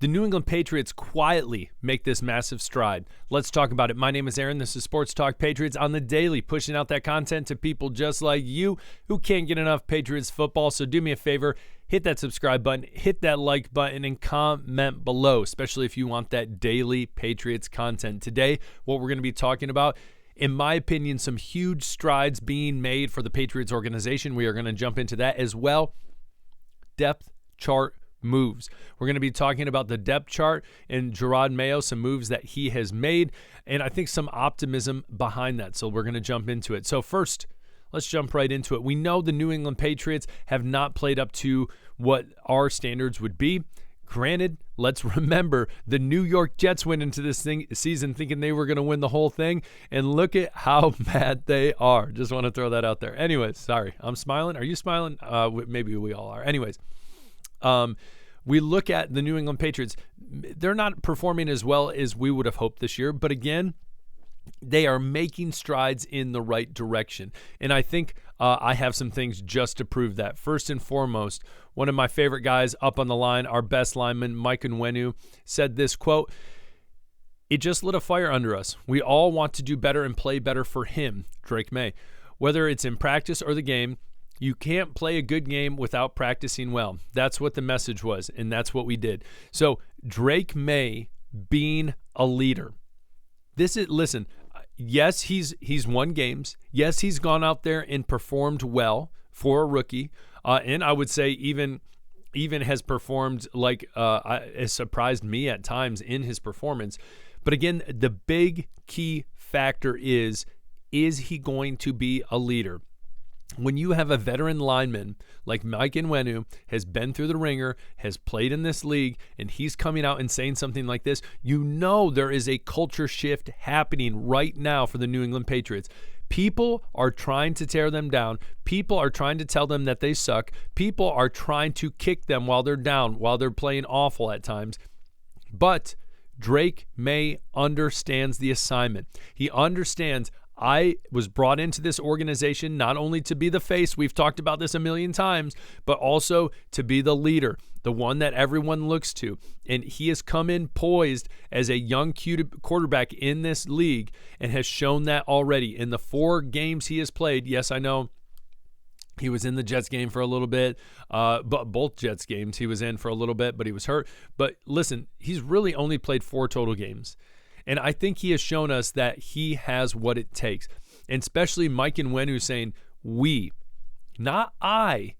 The New England Patriots quietly make this massive stride. Let's talk about it. My name is Aaron. This is Sports Talk Patriots on the daily, pushing out that content to people just like you who can't get enough Patriots football. So do me a favor, hit that subscribe button, hit that like button, and comment below, especially if you want that daily Patriots content. Today, what we're going to be talking about, in my opinion, some huge strides being made for the Patriots organization. We are going to jump into that as well. Depth chart moves. We're going to be talking about the depth chart and Jerod Mayo, some moves that he has made, and I think some optimism behind that. So we're going to jump into it. So first, let's jump right into it. We know the New England Patriots have not played up to what our standards would be. Granted, let's remember the New York Jets went into this season thinking they were going to win the whole thing, and look at how mad they are. Just want to throw that out there. Anyways, sorry, I'm smiling. Are you smiling? Maybe we all are. Anyways, we look at the New England Patriots. They're not performing as well as we would have hoped this year, but again, they are making strides in the right direction. And I think I have some things just to prove that. First and foremost, one of my favorite guys up on the line, our best lineman, Mike Onwenu, said this, quote, "It just lit a fire under us. We all want to do better and play better for him," Drake May. "Whether it's in practice or the game, you can't play a good game without practicing well." That's what the message was, and that's what we did. So Drake May being a leader. Listen, yes, he's won games. Yes, he's gone out there and performed well for a rookie. And I would say even has performed like has surprised me at times in his performance. But again, the big key factor is he going to be a leader? When you have a veteran lineman like Mike Onwenu, has been through the ringer, has played in this league, and he's coming out and saying something like this, you know there is a culture shift happening right now for the New England Patriots. People are trying to tear them down. People are trying to tell them that they suck. People are trying to kick them while they're down, while they're playing awful at times. But Drake May understands the assignment. He understands, I was brought into this organization not only to be the face, we've talked about this a million times, but also to be the leader, the one that everyone looks to. And he has come in poised as a young quarterback in this league and has shown that already. In the 4 games he has played, yes, I know he was in the Jets game for a little bit, but both Jets games he was in for a little bit, but he was hurt. But listen, he's really only played 4 total games. And I think he has shown us that he has what it takes. And especially Mike Onwenu saying, we, not I.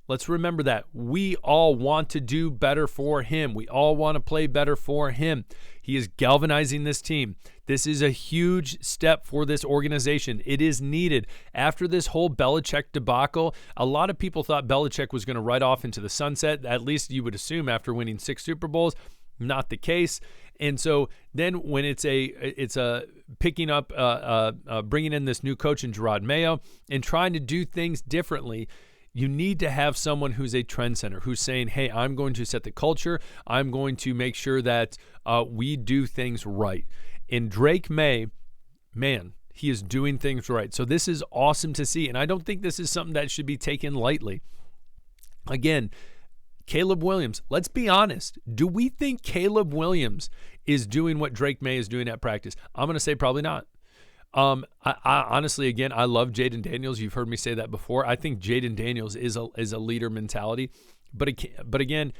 Let's remember that. We all want to do better for him. We all want to play better for him. He is galvanizing this team. This is a huge step for this organization. It is needed. After this whole Belichick debacle, a lot of people thought Belichick was going to ride off into the sunset, at least you would assume after winning 6 Super Bowls. Not the case. And so then when it's a picking up, bringing in this new coach in Jerod Mayo and trying to do things differently, you need to have someone who's a trendsetter, who's saying, hey, I'm going to set the culture. I'm going to make sure that we do things right. And Drake May, man, he is doing things right. So this is awesome to see. And I don't think this is something that should be taken lightly. Again, Caleb Williams, let's be honest. Do we think Caleb Williams is doing what Drake May is doing at practice? I'm going to say probably not. I honestly, again, I love Jaden Daniels. You've heard me say that before. I think Jaden Daniels is a leader mentality. But again,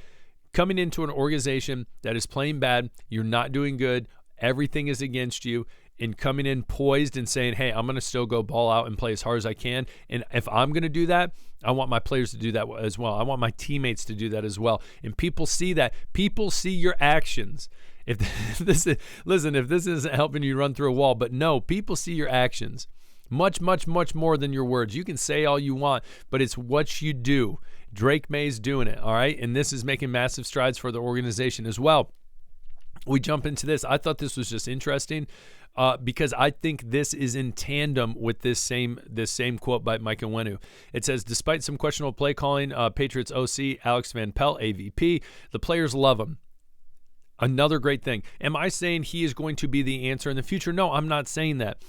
coming into an organization that is playing bad, you're not doing good, everything is against you, and coming in poised and saying, hey, I'm going to still go ball out and play as hard as I can. And if I'm going to do that, I want my players to do that as well. I want my teammates to do that as well. And people see that. People see your actions. If this isn't helping you run through a wall, but no, people see your actions much, much, much more than your words. You can say all you want, but it's what you do. Drake May's doing it, all right? And this is making massive strides for the organization as well. We jump into this. I thought this was just interesting because I think this is in tandem with this same quote by Mike Onwenu. It says, despite some questionable play calling, Patriots OC Alex Van Pelt, AVP, the players love him. Another great thing. Am I saying he is going to be the answer in the future? No, I'm not saying that.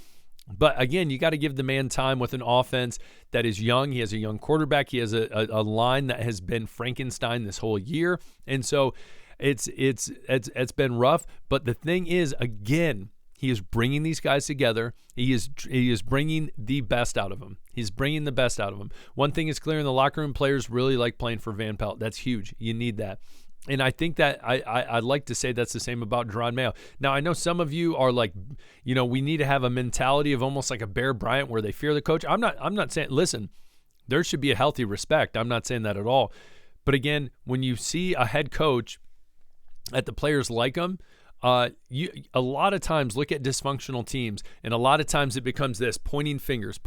But again, you got to give the man time with an offense that is young. He has a young quarterback. He has a line that has been Frankenstein this whole year. And so It's been rough. But the thing is, again, he is bringing these guys together. He is bringing the best out of them. He's bringing the best out of them. One thing is clear in the locker room: players really like playing for Van Pelt. That's huge. You need that. And I think that I'd like to say that's the same about Jerod Mayo. Now, I know some of you are like, we need to have a mentality of almost like a Bear Bryant where they fear the coach. I'm not saying, listen, there should be a healthy respect. I'm not saying that at all. But again, when you see a head coach that the players like him, you a lot of times look at dysfunctional teams, and a lot of times it becomes this pointing fingers,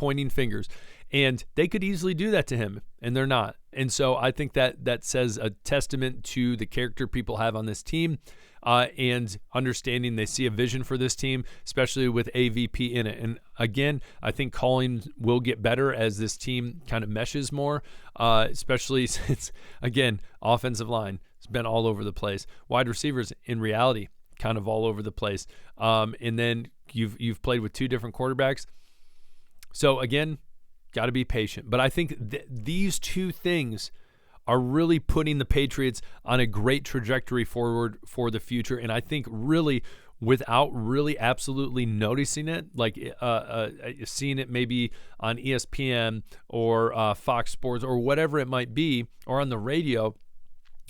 and they could easily do that to him, and they're not. And so I think that says a testament to the character people have on this team, and understanding they see a vision for this team, especially with AVP in it. And again, I think calling will get better as this team kind of meshes more, especially since, again, offensive line has been all over the place. Wide receivers, in reality, kind of all over the place. And then you've played with two different quarterbacks. So again, got to be patient. But I think these two things are really putting the Patriots on a great trajectory forward for the future. And I think really, without really absolutely noticing it, like seeing it maybe on ESPN or Fox Sports or whatever it might be, or on the radio,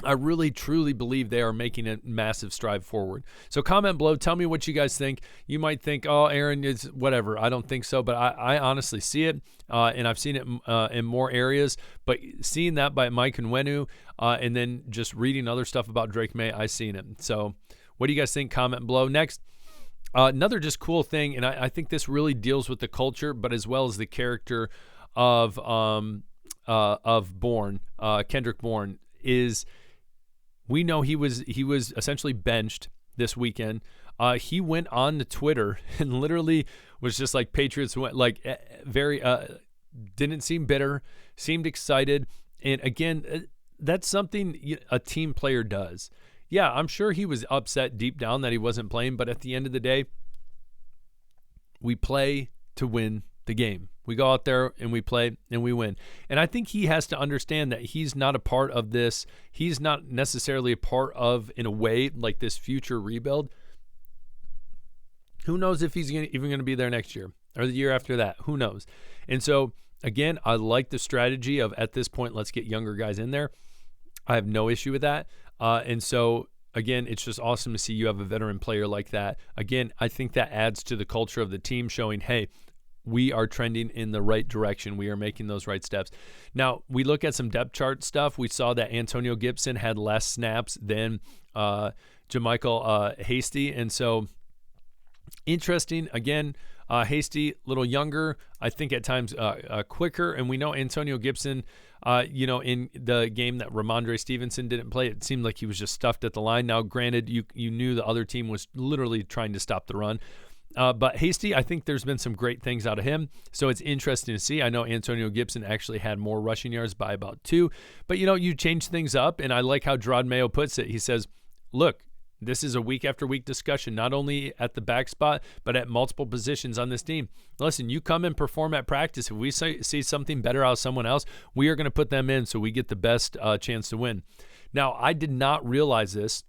I really, truly believe they are making a massive stride forward. So comment below. Tell me what you guys think. You might think, oh, Aaron, it's whatever. I don't think so, but I honestly see it, and I've seen it in more areas. But seeing that by Mike Onwenu, and then just reading other stuff about Drake May, I've seen it. So what do you guys think? Comment below. Next, another just cool thing, and I think this really deals with the culture, but as well as the character of Bourne, Kendrick Bourne, is we know he was essentially benched this weekend. He went on to Twitter and literally was just like, Patriots went, like, very didn't seem bitter, seemed excited. And again, that's something a team player does. Yeah, I'm sure he was upset deep down that he wasn't playing, but at the end of the day, we play to win the game. We go out there and we play and we win. And I think he has to understand that he's not a part of this. He's not necessarily a part of, in a way, like this future rebuild. Who knows if he's even going to be there next year or the year after that? Who knows? And so, again, I like the strategy of, at this point, let's get younger guys in there. I have no issue with that. And so, again, it's just awesome to see you have a veteran player like that. Again, I think that adds to the culture of the team, showing, hey, we are trending in the right direction. We are making those right steps. Now, we look at some depth chart stuff. We saw that Antonio Gibson had less snaps than Jermichael Hasty. And so, interesting. Again, Hasty, a little younger, I think at times quicker. And we know Antonio Gibson, in the game that Ramondre Stevenson didn't play, it seemed like he was just stuffed at the line. Now, granted, you knew the other team was literally trying to stop the run. But Hasty, I think there's been some great things out of him. So it's interesting to see. I know Antonio Gibson actually had more rushing yards by about 2. But, you change things up. And I like how Jerod Mayo puts it. He says, look, this is a week after week discussion, not only at the back spot, but at multiple positions on this team. Listen, you come and perform at practice. If we see something better out of someone else, we are going to put them in so we get the best chance to win. Now, I did not realize this,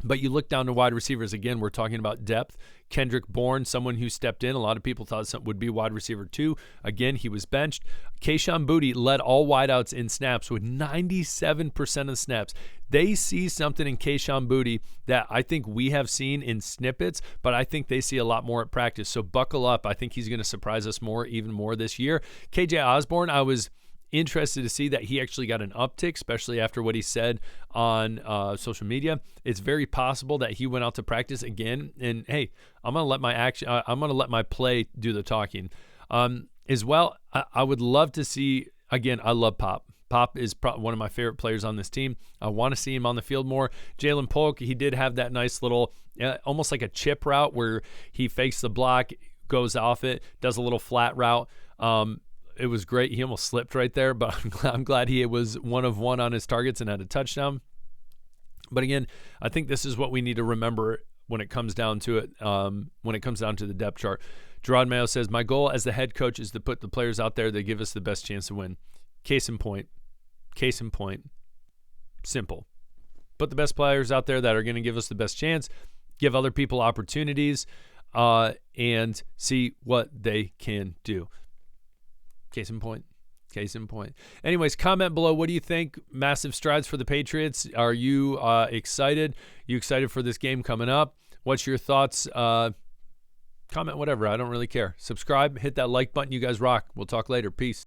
but you look down to wide receivers. Again, we're talking about depth. Kendrick Bourne, someone who stepped in. A lot of people thought something would be wide receiver 2. Again, he was benched. Kayshon Boutte led all wideouts in snaps with 97% of snaps. They see something in Kayshon Boutte that I think we have seen in snippets, but I think they see a lot more at practice. So buckle up. I think he's going to surprise us even more this year. KJ Osborne, I was interested to see that he actually got an uptick, especially after what he said on social media. It's very possible that he went out to practice again. And hey, I'm gonna let my play do the talking. As well, I would love to see. Again, I love Pop. Pop is one of my favorite players on this team. I want to see him on the field more. Jalen Polk, he did have that nice little, almost like a chip route where he fakes the block, goes off it, does a little flat route. It was great. He almost slipped right there, but I'm glad he was 1 of 1 on his targets and had a touchdown. But again, I think this is what we need to remember when it comes down to it, when it comes down to the depth chart. Jerod Mayo says, my goal as the head coach is to put the players out there that give us the best chance to win. Case in point. Simple. put the best players out there that are going to give us the best chance, give other people opportunities, and see what they can do. Case in point. Anyways, comment below. What do you think? Massive strides for the Patriots. Are you excited? You excited for this game coming up? What's your thoughts? Comment whatever. I don't really care. Subscribe. Hit that like button. You guys rock. We'll talk later. Peace.